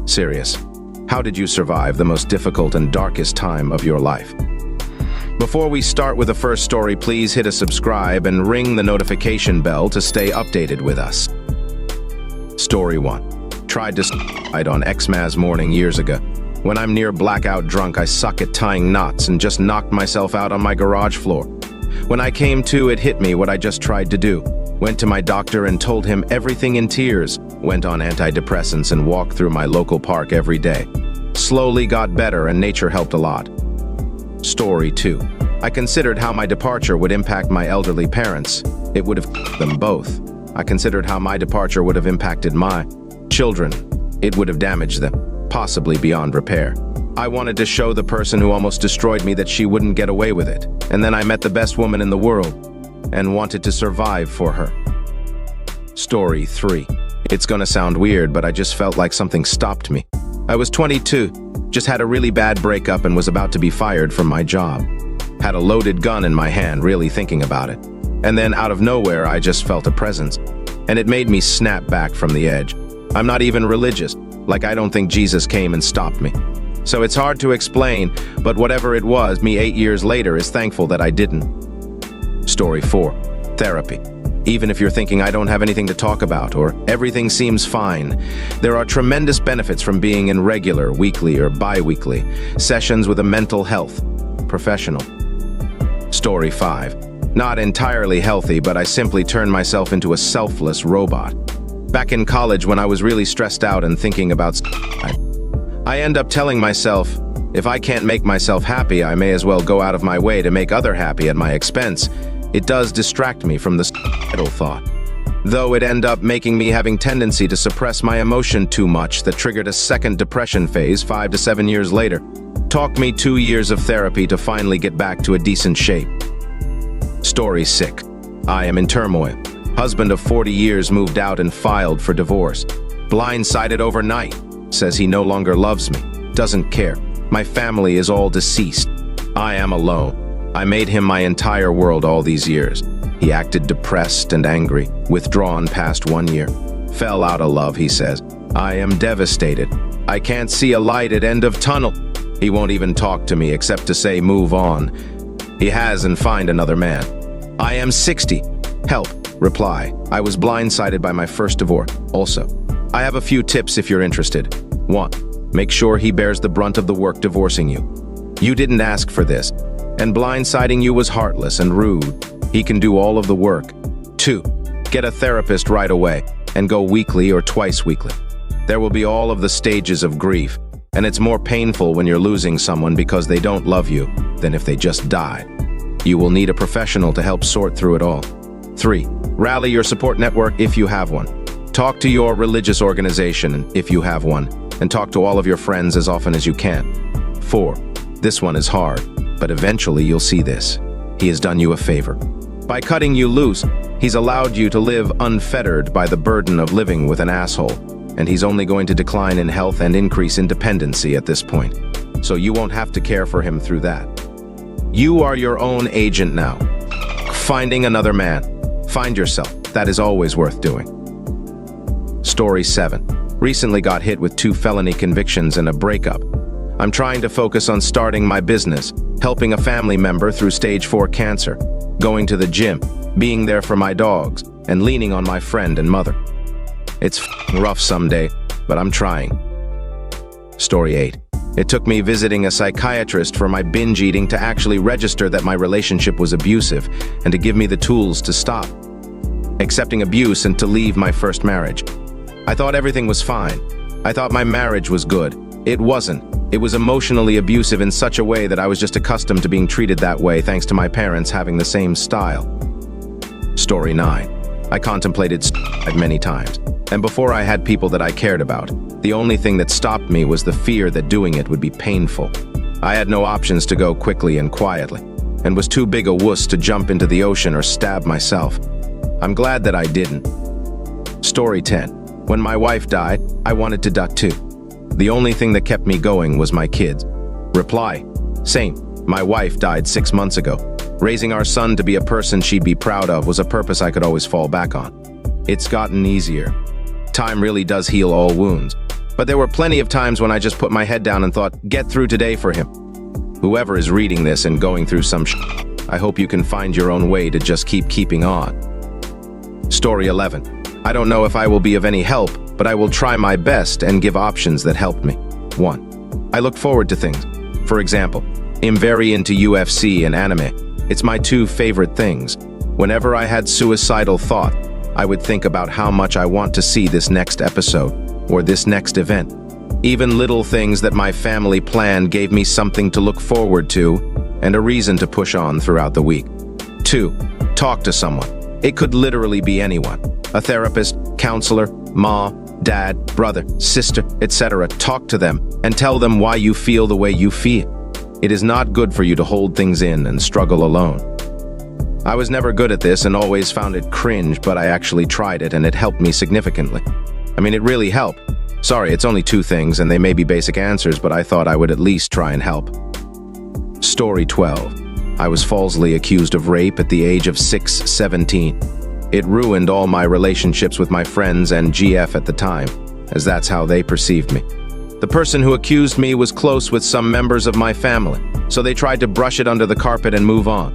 Serious. How did you survive the most difficult and darkest time of your life? Before we start with the first story, please hit a subscribe and ring the notification bell to stay updated with us. Story 1. Tried to suicide on Xmas morning years ago. When I'm near blackout drunk, I suck at tying knots and just knocked myself out on my garage floor. When I came to, it hit me what I just tried to do. Went to my doctor and told him everything in tears. Went on antidepressants and walked through my local park every day. Slowly got better and nature helped a lot. Story 2. I considered how my departure would impact my elderly parents. It would have them both. I considered how my departure would have impacted my children. It would have damaged them, possibly beyond repair. I wanted to show the person who almost destroyed me that she wouldn't get away with it. And then I met the best woman in the world and wanted to survive for her. Story 3. It's gonna sound weird, but I just felt like something stopped me. I was 22, just had a really bad breakup and was about to be fired from my job. Had a loaded gun in my hand, really thinking about it. And then out of nowhere, I just felt a presence. And it made me snap back from the edge. I'm not even religious, like I don't think Jesus came and stopped me. So it's hard to explain, but whatever it was, me 8 years later is thankful that I didn't. Story 4. Therapy. Even if you're thinking I don't have anything to talk about or everything seems fine, there are tremendous benefits from being in regular, weekly or bi-weekly sessions with a mental health professional. Story 5. Not entirely healthy, but I simply turned myself into a selfless robot. Back in college when I was really stressed out and thinking about suicide, I end up telling myself, if I can't make myself happy, I may as well go out of my way to make others happy at my expense. It does distract me from the suicidal thought. Though it end up making me having tendency to suppress my emotion too much that triggered a second depression phase 5 to 7 years later. Took me 2 years of therapy to finally get back to a decent shape. Story 6. I am in turmoil. Husband of 40 years moved out and filed for divorce. Blindsided overnight. Says he no longer loves me. Doesn't care. My family is all deceased. I am alone. I made him my entire world all these years. He acted depressed and angry, withdrawn past 1 year. Fell out of love, he says. I am devastated. I can't see a light at end of tunnel. He won't even talk to me except to say move on. He has and find another man. I am 60. Help. Reply. I was blindsided by my first divorce. Also, I have a few tips if you're interested. 1. Make sure he bears the brunt of the work divorcing you. You didn't ask for this, and blindsiding you was heartless and rude. He can do all of the work. 2. Get a therapist right away, and go weekly or twice weekly. There will be all of the stages of grief, and it's more painful when you're losing someone because they don't love you than if they just died. You will need a professional to help sort through it all. 3. Rally your support network if you have one. Talk to your religious organization if you have one, and talk to all of your friends as often as you can. 4. This one is hard, but eventually you'll see this. He has done you a favor. By cutting you loose, he's allowed you to live unfettered by the burden of living with an asshole, and he's only going to decline in health and increase independency at this point. So you won't have to care for him through that. You are your own agent now. Finding another man. Find yourself. That is always worth doing. Story 7. Recently got hit with 2 felony convictions and a breakup. I'm trying to focus on starting my business, helping a family member through stage 4 cancer, going to the gym, being there for my dogs, and leaning on my friend and mother. It's rough someday, but I'm trying. Story 8. It took me visiting a psychiatrist for my binge eating to actually register that my relationship was abusive and to give me the tools to stop accepting abuse and to leave my first marriage. I thought everything was fine. I thought my marriage was good. It wasn't. It was emotionally abusive in such a way that I was just accustomed to being treated that way thanks to my parents having the same style. Story 9. I contemplated suicide many times, and before I had people that I cared about, the only thing that stopped me was the fear that doing it would be painful. I had no options to go quickly and quietly, and was too big a wuss to jump into the ocean or stab myself. I'm glad that I didn't. Story 10. When my wife died, I wanted to die too. The only thing that kept me going was my kids. Reply. Same. My wife died 6 months ago. Raising our son to be a person she'd be proud of was a purpose I could always fall back on. It's gotten easier. Time really does heal all wounds. But there were plenty of times when I just put my head down and thought, get through today for him. Whoever is reading this and going through some I hope you can find your own way to just keeping on. Story 11. I don't know if I will be of any help, but I will try my best and give options that helped me. 1. I look forward to things. For example, I'm very into UFC and anime. It's my two favorite things. Whenever I had suicidal thought, I would think about how much I want to see this next episode or this next event. Even little things that my family planned gave me something to look forward to and a reason to push on throughout the week. 2. Talk to someone. It could literally be anyone. A therapist, counselor, mom, dad, brother, sister, etc. Talk to them and tell them why you feel the way you feel. It is not good for you to hold things in and struggle alone. I was never good at this and always found it cringe, but I actually tried it and it helped me significantly. I mean, it really helped. Sorry, it's only 2 things and they may be basic answers, but I thought I would at least try and help. Story 12. I was falsely accused of rape at the age of 17. It ruined all my relationships with my friends and GF at the time, as that's how they perceived me. The person who accused me was close with some members of my family, so they tried to brush it under the carpet and move on,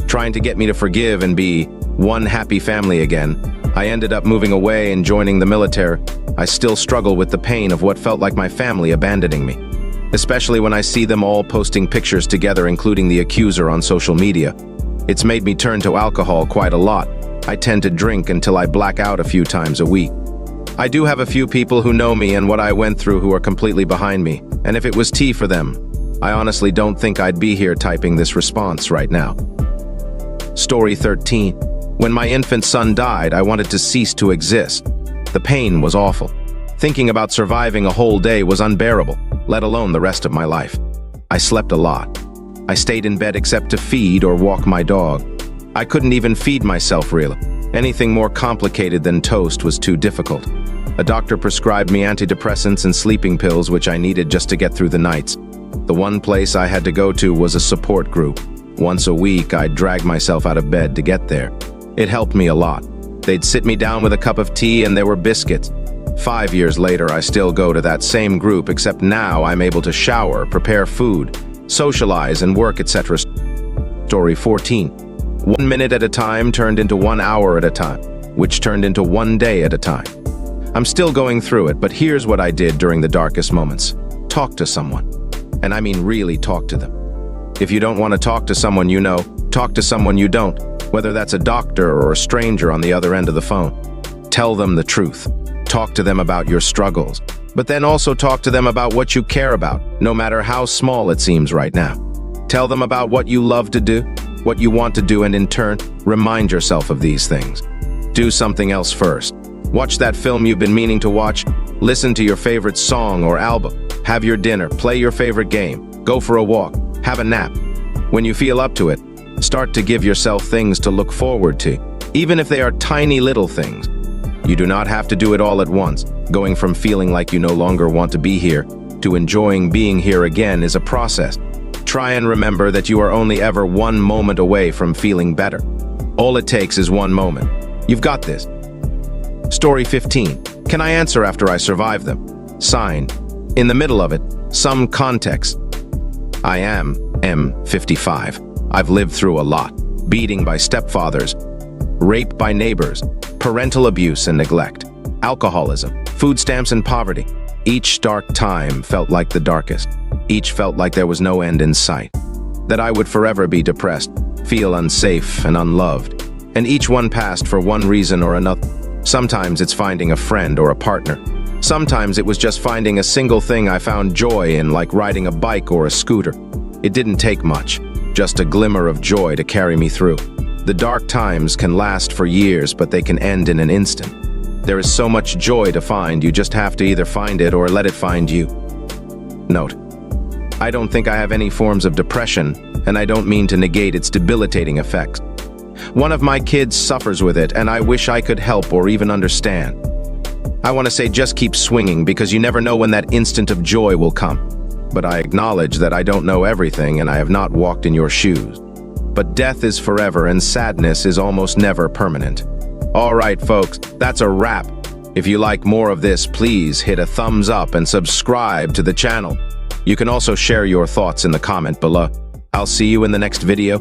trying to get me to forgive and be one happy family again. I ended up moving away and joining the military. I still struggle with the pain of what felt like my family abandoning me, especially when I see them all posting pictures together, including the accuser, on social media. It's made me turn to alcohol quite a lot. I tend to drink until I black out a few times a week. I do have a few people who know me and what I went through who are completely behind me, and if it was tea for them, I honestly don't think I'd be here typing this response right now. Story 13. When my infant son died, I wanted to cease to exist. The pain was awful. Thinking about surviving a whole day was unbearable, let alone the rest of my life. I slept a lot. I stayed in bed except to feed or walk my dog. I couldn't even feed myself really. Anything more complicated than toast was too difficult. A doctor prescribed me antidepressants and sleeping pills, which I needed just to get through the nights. The one place I had to go to was a support group. Once a week, I'd drag myself out of bed to get there. It helped me a lot. They'd sit me down with a cup of tea and there were biscuits. 5 years later, I still go to that same group, except now I'm able to shower, prepare food, socialize, and work, etc. Story 14. 1 minute at a time turned into 1 hour at a time, which turned into 1 day at a time. I'm still going through it, but here's what I did during the darkest moments. Talk to someone. And I mean really talk to them. If you don't want to talk to someone you know, talk to someone you don't, whether that's a doctor or a stranger on the other end of the phone. Tell them the truth. Talk to them about your struggles, but then also talk to them about what you care about, no matter how small it seems right now. Tell them about what you love to do, what you want to do, and in turn, remind yourself of these things. Do something else first. Watch that film you've been meaning to watch, listen to your favorite song or album, have your dinner, play your favorite game, go for a walk, have a nap. When you feel up to it, start to give yourself things to look forward to, even if they are tiny little things. You do not have to do it all at once. Going from feeling like you no longer want to be here to enjoying being here again is a process. Try and remember that you are only ever one moment away from feeling better. All it takes is one moment. You've got this. Story 15. Can I answer after I survive them? Sign. In the middle of it, some context. I am M55. I've lived through a lot. Beating by stepfathers, rape by neighbors, parental abuse and neglect, alcoholism, food stamps and poverty. Each dark time felt like the darkest. Each felt like there was no end in sight. That I would forever be depressed, feel unsafe and unloved. And each one passed for one reason or another. Sometimes it's finding a friend or a partner. Sometimes it was just finding a single thing I found joy in, like riding a bike or a scooter. It didn't take much, just a glimmer of joy to carry me through. The dark times can last for years, but they can end in an instant. There is so much joy to find, you just have to either find it or let it find you. Note: I don't think I have any forms of depression, and I don't mean to negate its debilitating effects. One of my kids suffers with it, and I wish I could help or even understand. I want to say just keep swinging, because you never know when that instant of joy will come. But I acknowledge that I don't know everything and I have not walked in your shoes. But death is forever and sadness is almost never permanent. All right, folks, that's a wrap. If you like more of this, please hit a thumbs up and subscribe to the channel. You can also share your thoughts in the comment below. I'll see you in the next video.